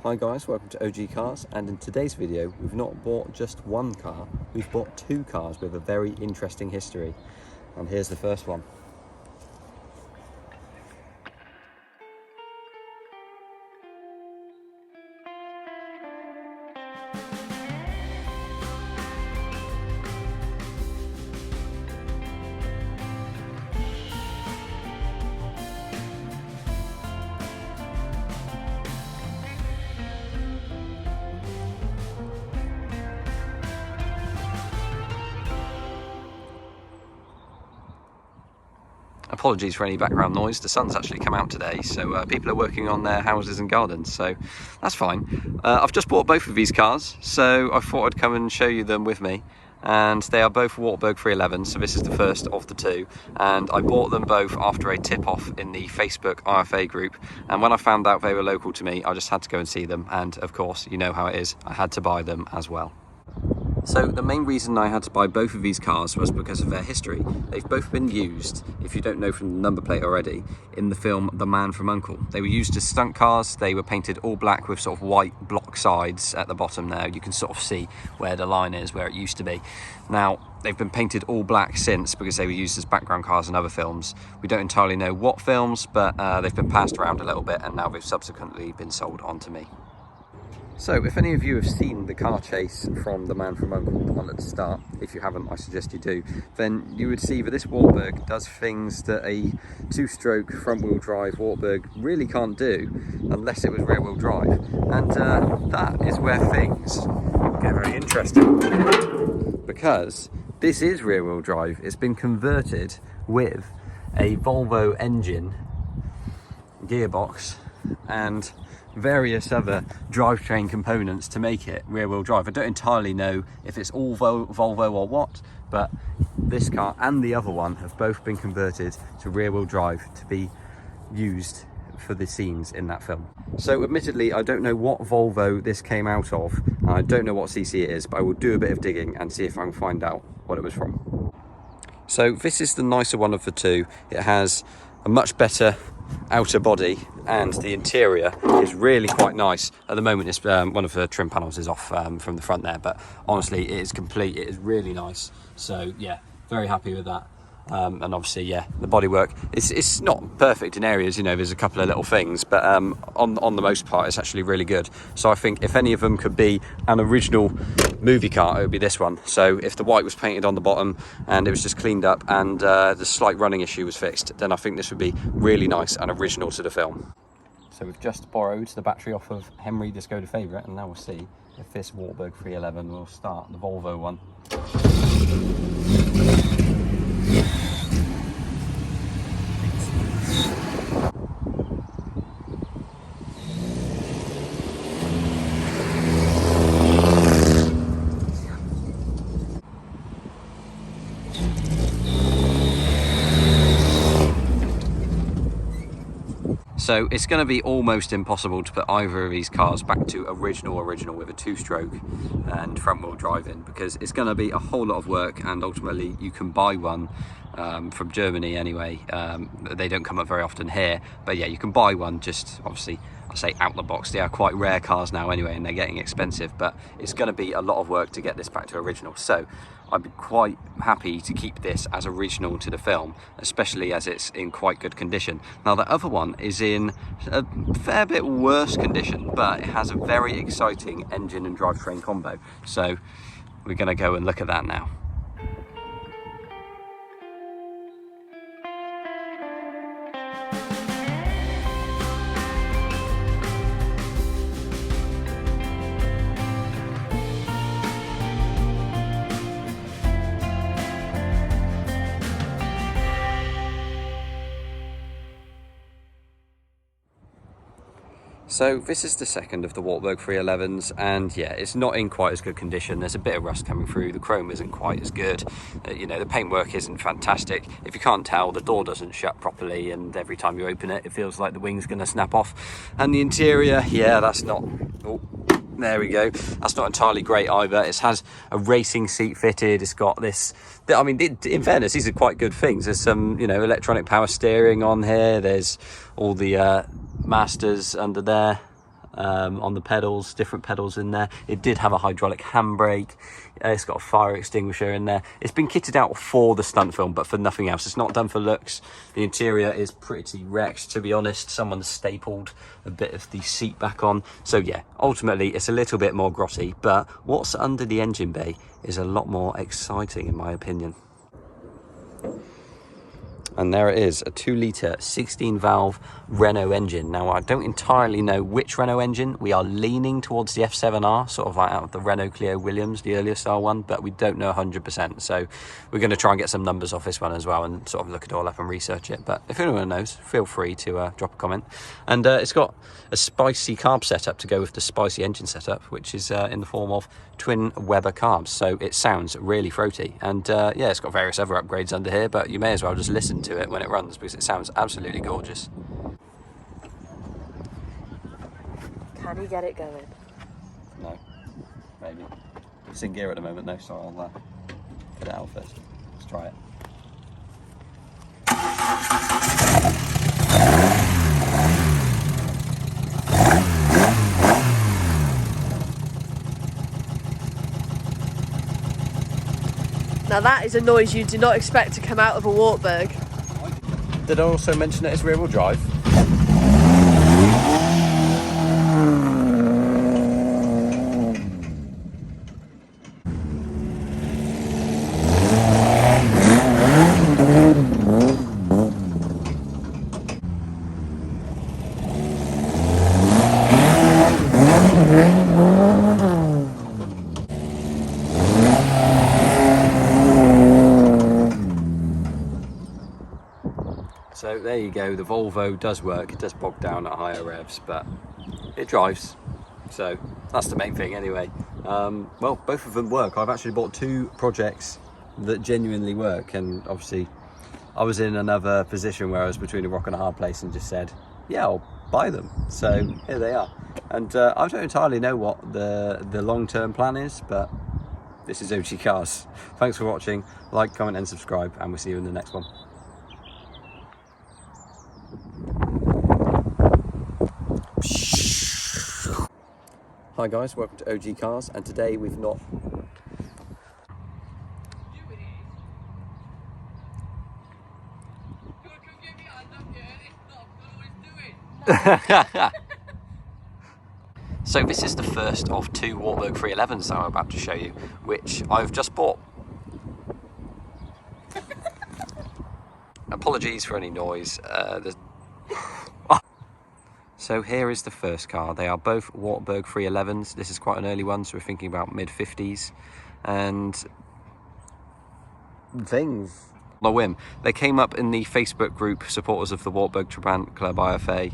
Hi guys, welcome to OG Cars, and in today's video we've not bought just one car, we've bought two cars with a very interesting history, and here's the first one. Apologies for any background noise, the sun's actually come out today, so people are working on their houses and gardens, so that's fine. I've just bought both of these cars, so I thought I'd come and show you them with me. And they are both Wartburg 311, so this is the first of the two, and I bought them both after a tip-off in the Facebook IFA group, and when I found out they were local to me I just had to go and see them, and of course you know how it is, I had to buy them as well. So the main reason I had to buy both of these cars was because of their history. They've both been used, if you don't know from the number plate already, in the film The Man from U.N.C.L.E. They were used as stunt cars, they were painted all black with sort of white block sides at the bottom there. You can sort of see where the line is, where it used to be. Now, they've been painted all black since because they were used as background cars in other films. We don't entirely know what films, but they've been passed around a little bit and now they've subsequently been sold on to me. So, if any of you have seen the car chase from The Man from U.N.C.L.E., the one at the start, if you haven't, I suggest you do, then you would see that this Wartburg does things that a two-stroke front-wheel drive Wartburg really can't do unless it was rear-wheel drive. And that is where things get very interesting, because this is rear-wheel drive. It's been converted with a Volvo engine, gearbox, and various other drivetrain components to make it rear-wheel drive. I don't entirely know if it's all Volvo or what, but this car and the other one have both been converted to rear-wheel drive to be used for the scenes in that film. So admittedly I don't know what Volvo this came out of, and I don't know what CC it is, but I will do a bit of digging and see if I can find out what it was from. So this is the nicer one of the two. It has a much better outer body and the interior is really quite nice. At the moment it's one of the trim panels is off from the front there, but honestly it is complete, it is really nice. So yeah, very happy with that. And obviously, yeah, the bodywork, it's not perfect in areas, you know, there's a couple of little things, but on the most part it's actually really good. So I think if any of them could be an original movie car, it would be this one. So if the white was painted on the bottom and it was just cleaned up and the slight running issue was fixed, then I think this would be really nice and original to the film. So we've just borrowed the battery off of Henry, the Skoda favourite, and now we'll see if this Wartburg 311 will start, the Volvo one. So it's going to be almost impossible to put either of these cars back to original with a two-stroke and front-wheel drive in, because it's going to be a whole lot of work, and ultimately you can buy one from Germany anyway. They don't come up very often here, but yeah, you can buy one, just obviously I say out the box. They are quite rare cars now anyway and they're getting expensive, but it's going to be a lot of work to get this back to original. So I'd be quite happy to keep this as original to the film, especially as it's in quite good condition. Now the other one is in a fair bit worse condition, but it has a very exciting engine and drivetrain combo. So we're going to go and look at that now. So this is the second of the Wartburg 311s, and yeah, it's not in quite as good condition. There's a bit of rust coming through, the chrome isn't quite as good, you know, the paintwork isn't fantastic. If you can't tell, the door doesn't shut properly, and every time you open it, it feels like the wing's going to snap off. And the interior, yeah, that's not... Oh, there we go. That's not entirely great either. It has a racing seat fitted. It's got this... I mean, in fairness, these are quite good things. There's some, you know, electronic power steering on here. There's all the... masters under there, on the pedals, different pedals in there. It did have a hydraulic handbrake. It's got a fire extinguisher in there. It's been kitted out for the stunt film, but for nothing else. It's not done for looks. The interior is pretty wrecked, to be honest. Someone stapled a bit of the seat back on. So yeah, ultimately it's a little bit more grotty, but what's under the engine bay is a lot more exciting in my opinion. And there it is, a 2-litre 16-valve Renault engine. Now, I don't entirely know which Renault engine. We are leaning towards the F7R, sort of like out of the Renault Clio Williams, the earlier style one, but we don't know 100%. So we're going to try and get some numbers off this one as well and sort of look it all up and research it. But if anyone knows, feel free to drop a comment. And it's got a spicy carb setup to go with the spicy engine setup, which is in the form of twin Weber carbs. So it sounds really throaty. And yeah, it's got various other upgrades under here, but you may as well just listen to it when it runs because it sounds absolutely gorgeous. Can you get it going? No, maybe. It's in gear at the moment though, so I'll put it out first. Let's try it. Now that is a noise you do not expect to come out of a Wartburg. Did I also mention that it's rear-wheel drive? So there you go, the Volvo does work. It does bog down at higher revs, but it drives. So that's the main thing anyway. Well, both of them work. I've actually bought 2 projects that genuinely work, and obviously I was in another position where I was between a rock and a hard place and just said, yeah, I'll buy them. So here they are. And I don't entirely know what the long-term plan is, but this is OG Cars. Thanks for watching. Like, comment and subscribe, and we'll see you in the next one. Hi guys, welcome to OG Cars, and today we've not... So this is the first of 2 Wartburg 311s that I'm about to show you, which I've just bought. Apologies for any noise. So here is the first car. They are both Wartburg 311s. This is quite an early one, so we're thinking about mid-50s. And things on a whim. They came up in the Facebook group, supporters of the Wartburg Trabant Club IFA.